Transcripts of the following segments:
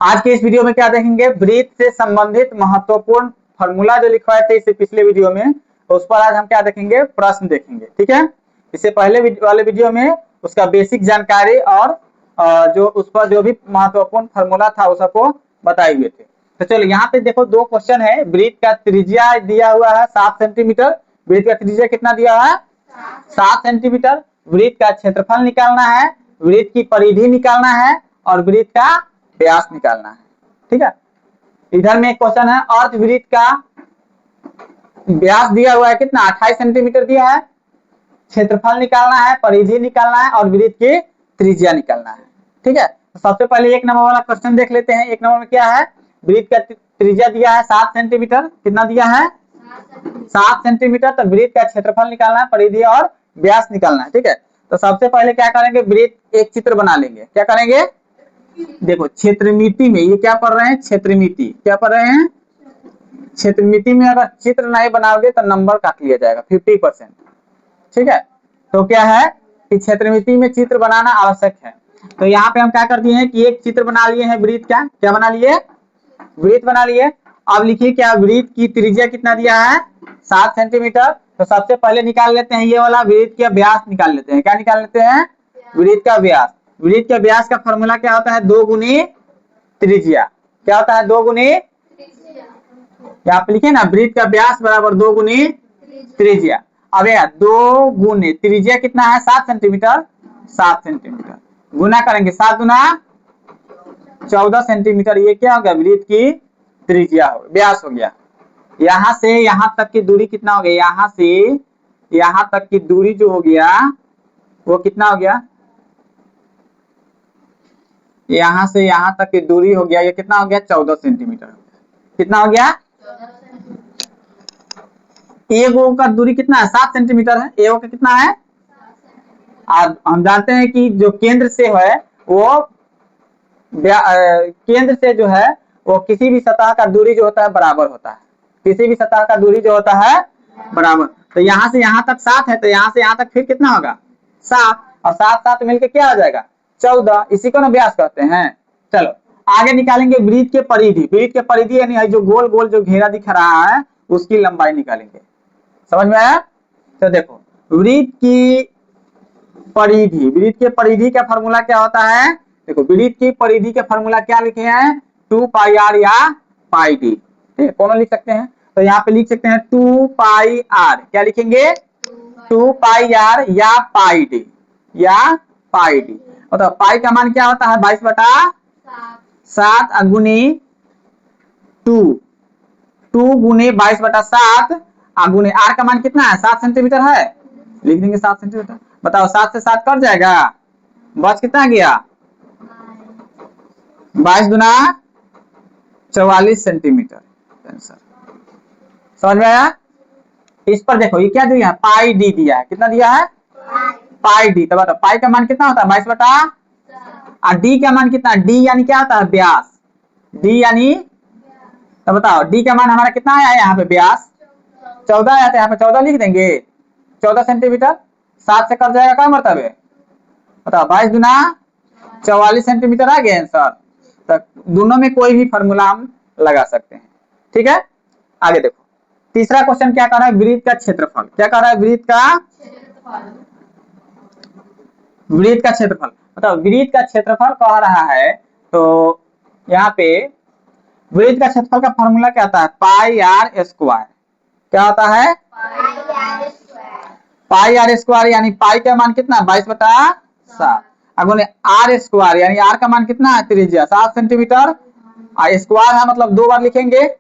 आज के इस वीडियो में क्या देखेंगे, वृत्त से संबंधित महत्वपूर्ण फॉर्मूला जो लिखवाए थे इससे पिछले वीडियो में, तो उस पर आज हम क्या देखेंगे, प्रश्न देखेंगे। ठीक है, इससे पहले वाले वीडियो में उसका बेसिक जानकारी और जो उस पर जो भी महत्वपूर्ण फॉर्मूला था उस सबको बताए हुए थे। तो चलो यहाँ पे देखो दो क्वेश्चन है। वृत्त का त्रिज्या दिया हुआ है 7 सेंटीमीटर। वृत्त का त्रिज्या कितना दिया है, 7 सेंटीमीटर। वृत्त का क्षेत्रफल निकालना है, वृत्त की परिधि निकालना है और वृत्त का व्यास निकालना है। ठीक है, इधर में एक क्वेश्चन है, अर्धवृत्त का व्यास दिया हुआ है कितना, 28 सेंटीमीटर दिया है। क्षेत्रफल निकालना है, परिधि निकालना है और वृत्त की त्रिज्या निकालना है। ठीक है, तो सबसे पहले एक नंबर वाला क्वेश्चन देख लेते हैं। एक नंबर में क्या है, वृत्त का त्रिज्या दिया है 7 सेंटीमीटर। कितना दिया है, 7 सेंटीमीटर। तो वृत्त का क्षेत्रफल निकालना है, परिधि और व्यास निकालना है। ठीक है, तो सबसे पहले क्या करेंगे, वृत्त एक चित्र बना लेंगे। क्या करेंगे, देखो क्षेत्रमिति में ये क्या पढ़ रहे हैं, क्षेत्रमिति क्या पढ़ रहे हैं, क्षेत्रमिति में अगर चित्र नहीं बनाओगे तो नंबर काट लिया जाएगा 50%। ठीक है, तो क्या है कि क्षेत्रमिति में चित्र बनाना आवश्यक है। तो यहाँ पे हम क्या कर दिए हैं कि एक चित्र बना लिए हैं वृत्त का। क्या बना लिए, वृत्त बना लिए। अब लिखिए क्या, वृत्त की त्रिज्या कितना दिया है, 7 सेंटीमीटर। तो सबसे पहले निकाल लेते हैं ये वाला, वृत्त का व्यास निकाल लेते हैं। क्या निकाल लेते हैं, वृत्त का व्यास। वृत्त के व्यास का फॉर्मूला क्या होता है, 2 गुनी त्रिज्या। क्या होता है, 2 गुनी, यहाँ पे लिखे ना, वृत्त का व्यास बराबर 2 गुनी त्रिज्या। अब यार 2 गुने त्रिज्या कितना है, 7 सेंटीमीटर। 7 सेंटीमीटर गुना करेंगे 7 गुना 14 सेंटीमीटर। ये क्या हो गया, वृत्त की त्रिज्या हो, व्यास हो गया। यहां से यहां तक की दूरी कितना हो गया, यहां से यहां तक की दूरी जो हो गया वो कितना हो गया, यहां से यहां तक की दूरी हो गया, ये कितना हो गया, 14 सेंटीमीटर। कितना हो गया, एगो का दूरी कितना है, 7 सेंटीमीटर है। एगो का कितना है, हम जानते हैं कि जो केंद्र से है वो केंद्र से जो है वो किसी भी सतह का दूरी जो होता है बराबर होता है। किसी भी सतह का दूरी जो होता है बराबर। तो यहाँ से यहाँ तक 7 है, तो यहाँ से यहाँ तक फिर कितना होगा, 7। और 7 7 मिलकर क्या हो जाएगा, 14। इसी को ना व्यास कहते हैं। चलो आगे निकालेंगे वृत्त के परिधि। वृत्त के परिधि यानी जो गोल गोल जो घेरा दिख रहा है उसकी लंबाई निकालेंगे। समझ में आया, तो देखो वृत्त की परिधि, वृत्त के परिधि का फॉर्मूला क्या होता है, देखो वृत्त की परिधि का फॉर्मूला क्या लिखे हैं, 2 पाई आर या पाई डी। ठीक है, कौन लिख सकते हैं, तो यहाँ पे लिख सकते हैं 2 पाई आर। क्या लिखेंगे, 2 पाई आर या पाई डी, या पाई डी। मतलब पाई का मान क्या होता है, 22/7 गुनी 2, 2 गुने 22/7 गुने आर का मान कितना है, 7 सेंटीमीटर है। लिख देंगे 7 सेंटीमीटर। बताओ 7 से 7 कट जाएगा, बच कितना गया, 22 गुना 44 सेंटीमीटर आंसर। समझ में आया। इस पर देखो ये क्या दिया है, पाई डी दिया है। कितना दिया है, पाई डी। तो बताओ पाई का मान कितना होता है, 22/, और डी का मान कितना, डी यानी क्या होता है, व्यास। डी यानी, तो बताओ डी का मान हमारा कितना आया है यहाँ पे, व्यास 14 आया था। यहाँ पे 14 लिख देंगे, 14 सेंटीमीटर। 7 से कट जाएगा क्या मरतबे, बताओ 22 गुना 44 सेंटीमीटर आ गया आंसर। तो दोनों में कोई भी फॉर्मूला हम लगा सकते हैं। ठीक है, आगे देखो तीसरा क्वेश्चन क्या कर रहा है, वृत्त का क्षेत्रफल। क्या कर रहा है, वृत्त का क्षेत्रफल। बताओ वृत्त का क्षेत्रफल कह रहा है, तो यहाँ पे वृत्त का क्षेत्रफल का फॉर्मूला क्या होता है, पाई आर स्क्वायर। क्या होता है, पाई आर स्क्वायर। यानी पाई का मान कितना, 22/7 अगुने आर स्क्वायर, यानी आर का मान कितना है, त्रिज्या 7 सेंटीमीटर। स्क्वायर है मतलब 2 बार लिखेंगे।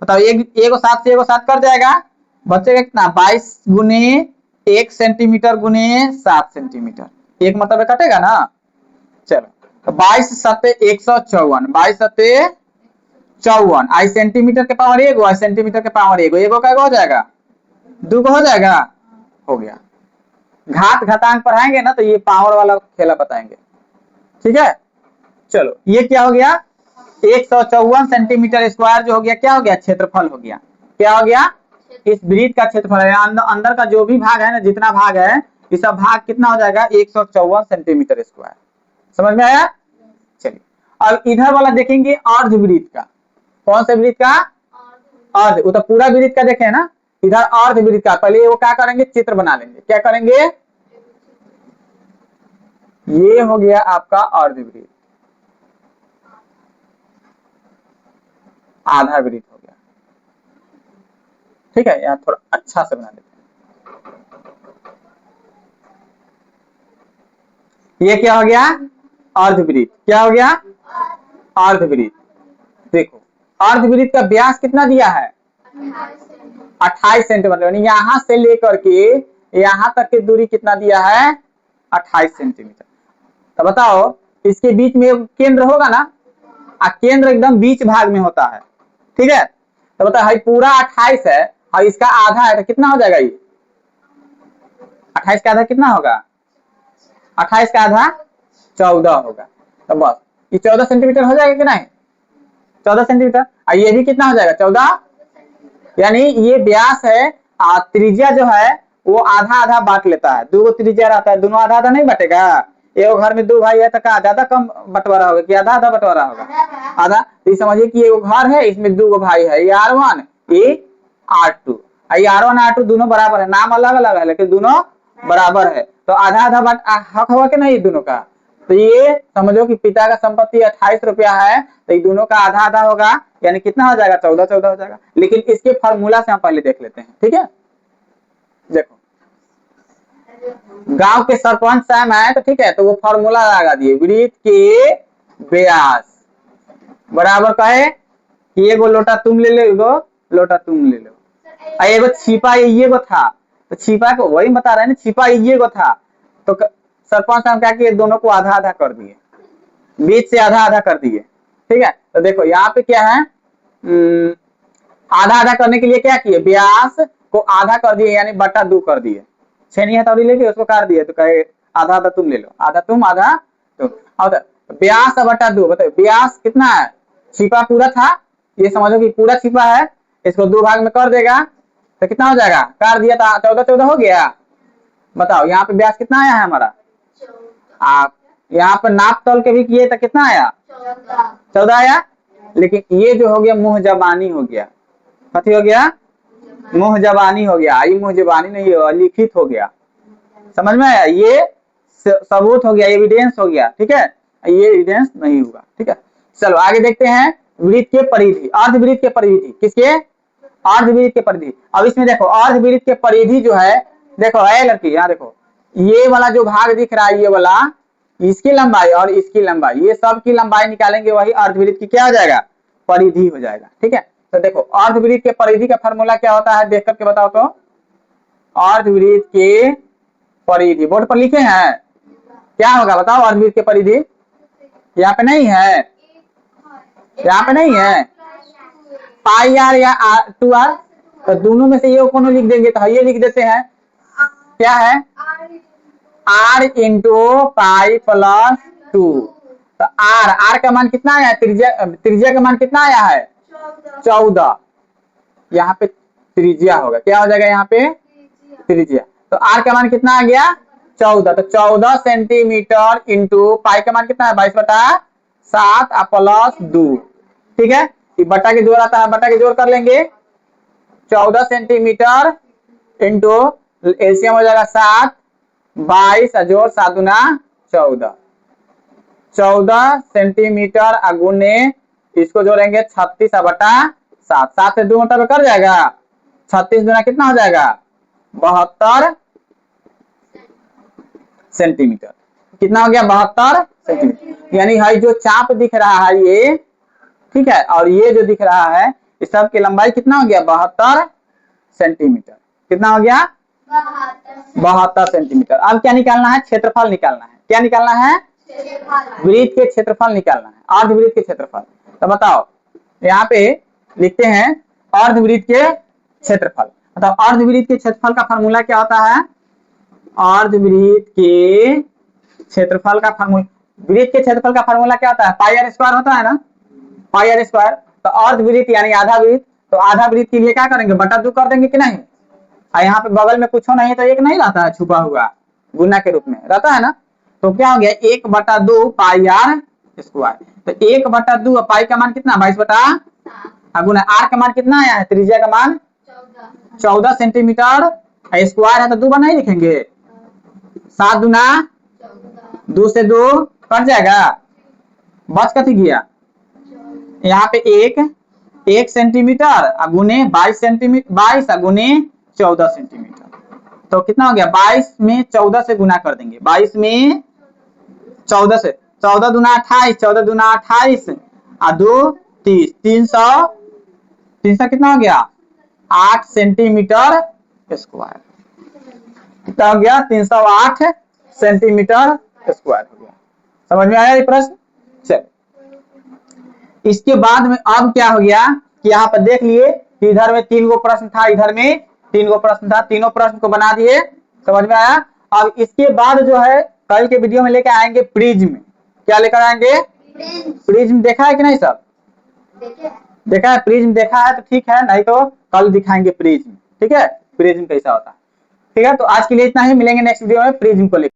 बताओ एगो 7 से एगो 7 कर जाएगा, बचेगा कितना, 22 गुने 1 सेंटीमीटर गुने 7 सेंटीमीटर। एक मतलब कटेगा ना। चलो तो 22 7 154, 22 7 54। आई सेंटीमीटर के पावर एगो, आई सेंटीमीटर के पावर एगो, एगो का हो जाएगा, 2 हो जाएगा, हो गया। घात घातांक पढ़ाएंगे ना तो ये पावर वाला खेला बताएंगे। ठीक है, चलो ये क्या हो गया, 154 सेंटीमीटर स्क्वायर जो हो गया, क्या हो गया, क्षेत्रफल हो गया। क्या हो गया, इस वृत्त का क्षेत्रफल है। अंदर का जो भी भाग है ना, जितना भाग है, ये सब भाग कितना हो जाएगा, 154 सेंटीमीटर स्क्वायर। समझ में आया। चलिए अब इधर वाला देखेंगे अर्धवृत्त का। कौन से वृत्त का? अर्ध। वो तो पूरा वृत्त का देखे ना, इधर अर्धवृत्त का। पहले वो क्या करेंगे, चित्र बना लेंगे। क्या करेंगे? ये हो गया आपका अर्धवृत्त, आधा वृत्त हो गया। ठीक है, यहाँ थोड़ा अच्छा से बना लेते हैं। ये क्या हो गया? अर्धवृत्त। क्या हो गया? अर्धवृत्त। देखो अर्धवृत्त का व्यास कितना दिया है? 28 सेंटीमीटर। यहां से लेकर के यहां तक की दूरी कितना दिया है? 28 सेंटीमीटर। तो बताओ इसके बीच में केंद्र होगा ना, केंद्र एकदम बीच भाग में होता है। ठीक है, तो बताओ भाई पूरा 28 है और इसका आधा है, तो कितना हो जाएगा? ये 28 का आधा कितना होगा? 28 का आधा 14 होगा। तो बस ये 14 सेंटीमीटर हो जाएगा कि नहीं? 14 सेंटीमीटर। और ये भी कितना हो जाएगा? 14। यानी ये व्यास है, त्रिज्या जो है वो आधा आधा बांट लेता है। दो त्रिज्या रहता है, दोनों आधा आधा नहीं बटेगा। एक घर में दो भाई है तो क्या ज्यादा कम बंटवारा होगा कि आधा आधा बंटवारा होगा? आधा। तो ये समझिए कि एक घर है, इसमें दो भाई है, ये R1 ये R2। ये R1 R2 दोनों बराबर है, नाम अलग अलग है लेकिन दोनों बराबर है। तो आधा आधा हक होगा कि नहीं दोनों का? तो ये समझो कि पिता का संपत्ति 28 रुपया है, तो ये दोनों का आधा आधा होगा, यानी कितना हो जाएगा? 14 14 हो जाएगा। लेकिन इसके फॉर्मूला से हम पहले देख लेते हैं। ठीक है, देखो गांव के सरपंच साहब है, तो ठीक है, तो वो फॉर्मूला लगा दिए, वृत्त के व्यास बराबर कहे कि एगो लोटा तुम ले लो, एगो लोटा तुम ले लो। एगो छिपा ये गो था, तो छिपा को वही बता रहे हैं ना, छिपा ये गो था। तो सरपंच साहब क्या किए, दोनों को आधा आधा कर दिए, बीच से आधा आधा कर दिए। ठीक है, तो देखो यहाँ पे क्या है, आधा आधा करने के लिए क्या किए, व्यास को आधा कर दिए, यानी बटा 2 कर दिए। छेनी हथौड़ी लेके उसको काट दिए, तो कहे आधा आधा तुम ले लो, आधा तुम आधा तुम। और व्यास बटा 2, बताओ व्यास कितना है? छिपा पूरा था, ये समझो कि पूरा छिपा है, इसको 2 भाग में कर देगा तो कितना हो जाएगा? काट दिया था, 14 14 हो गया। बताओ यहाँ पे व्यास कितना आया है हमारा? आप यहाँ पर नाप तोल के भी किए तो कितना आया? 14 आया। लेकिन ये जो हो गया मुंह जबानी हो गया। कथी हो गया? मुंह जबानी हो गया। ये मुंह जबानी नहीं हो, लिखित हो गया। समझ में आया? ये सबूत हो गया, एविडेंस हो गया। ठीक है, ये एविडेंस नहीं हुआ। ठीक है, चलो आगे देखते हैं वृत्त के परिधि, अर्धवृत्त के परिधि। किसके? अर्धवृत्त के परिधि। अब इसमें देखो अर्धवृत्त के परिधि जो है, देखो है लड़की, यहाँ देखो ये वाला जो भाग दिख रहा है, ये वाला, इसकी लंबाई और इसकी लंबाई, ये सब की लंबाई निकालेंगे, वही अर्धवृत्त की क्या हो जाएगा? परिधि हो जाएगा। ठीक है, तो देखो अर्धवृत्त के परिधि का फॉर्मूला क्या होता है, देख करके बताओ तो। अर्धवृत्त के परिधि बोर्ड पर लिखे हैं, क्या होगा बताओ? अर्धवृत्त के परिधि यहाँ पे नहीं है, यहाँ पे नहीं है, पाई आर या 2r, तो दोनों में से ये कौन लिख देंगे, तो ये लिख देते हैं, क्या है? r into pi plus 2। तो r का मान कितना आया? त्रिज्या का मान कितना आया है? 14। यहाँ पे त्रिज्या होगा, क्या हो जाएगा यहाँ पे? त्रिज्या। तो r का मान कितना आ गया? 14। तो 14 सेंटीमीटर इंटू पाई का मान कितना है? 22/7 प्लस 2। ठीक है, ये बटा के जोड़ आता है, बटा के जोड़ कर लेंगे। 14 सेंटीमीटर इंटू एलसीएम हो जाएगा 7, 22 जोड़ 7 गुना 14, 14 सेंटीमीटर अगुने इसको जोड़ेंगे 36/7, 7 से 2 मतलब कर जाएगा, 36 गुना कितना हो जाएगा? 72 सेंटीमीटर। कितना हो गया? 72 सेंटीमीटर। यानी है जो चाप दिख रहा है ये, ठीक है, और ये जो दिख रहा है, इस सब की लंबाई कितना हो गया? 72 सेंटीमीटर। कितना हो गया? 72 सेंटीमीटर। अब क्या निकालना है? क्षेत्रफल निकालना है। क्या निकालना है? वृत्त के क्षेत्रफल निकालना है, अर्धवृत्त के क्षेत्रफल। तो बताओ यहाँ पे लिखते हैं अर्धवृत्त के क्षेत्रफल। मतलब अर्धवृत्त के क्षेत्रफल का फॉर्मूला क्या होता है? अर्धवृत्त के क्षेत्रफल का फॉर्मूला, वृत्त के क्षेत्रफल का फॉर्मूला क्या होता है? पाई आर स्क्वायर होता है ना, पाई आर स्क्वायर। तो अर्धवृत्त यानी आधा वृत्त, तो आधा वृत्त के लिए क्या करेंगे? बटा 2 कर देंगे कि नहीं? और यहाँ पे बगल में कुछ नहीं है तो एक नहीं रहता है, छुपा हुआ गुना के रूप में रहता है ना। तो क्या हो गया? 1/2 पाई आर स्क्वायर। तो 1/2 पाई का मान कितना 22/7 गुना आर का मान कितना आया है, त्रिज्या का मान 14 सेंटीमीटर स्क्वायर है, तो 2 बार नहीं लिखेंगे, 7 दूना 2 से 2 कट जाएगा, बच कथी गया यहाँ पे 1 सेंटीमीटर गुने 22 सेंटीमीटर, 22 गुने 14 सेंटीमीटर, तो कितना हो गया 22 में 14 से गुना कर देंगे, 22 में 14 से, 14 दूना 28, 14 दूना 28 और 2 30, 300 कितना हो गया 8 सेंटीमीटर स्क्वायर, कितना हो गया 308 सेंटीमीटर स्क्वायर हो गया। समझ में आया ये प्रश्न। चल इसके बाद में अब क्या हो गया कि यहाँ पर देख लिए कि इधर में 3 गो प्रश्न था, इधर में 3 गो प्रश्न था, तीनों प्रश्न को बना दिए, समझ में आया। अब इसके बाद जो है कल के वीडियो में लेकर आएंगे प्रिज्म, क्या लेकर आएंगे प्रिज्म, देखा है कि नहीं सब, देखा है प्रिज्म, देखा है तो ठीक है, नहीं तो कल दिखाएंगे प्रिज्म, ठीक है प्रिज्म कैसा होता है, ठीक है। तो आज के लिए इतना ही, मिलेंगे नेक्स्ट वीडियो में प्रिज्म को लेकर।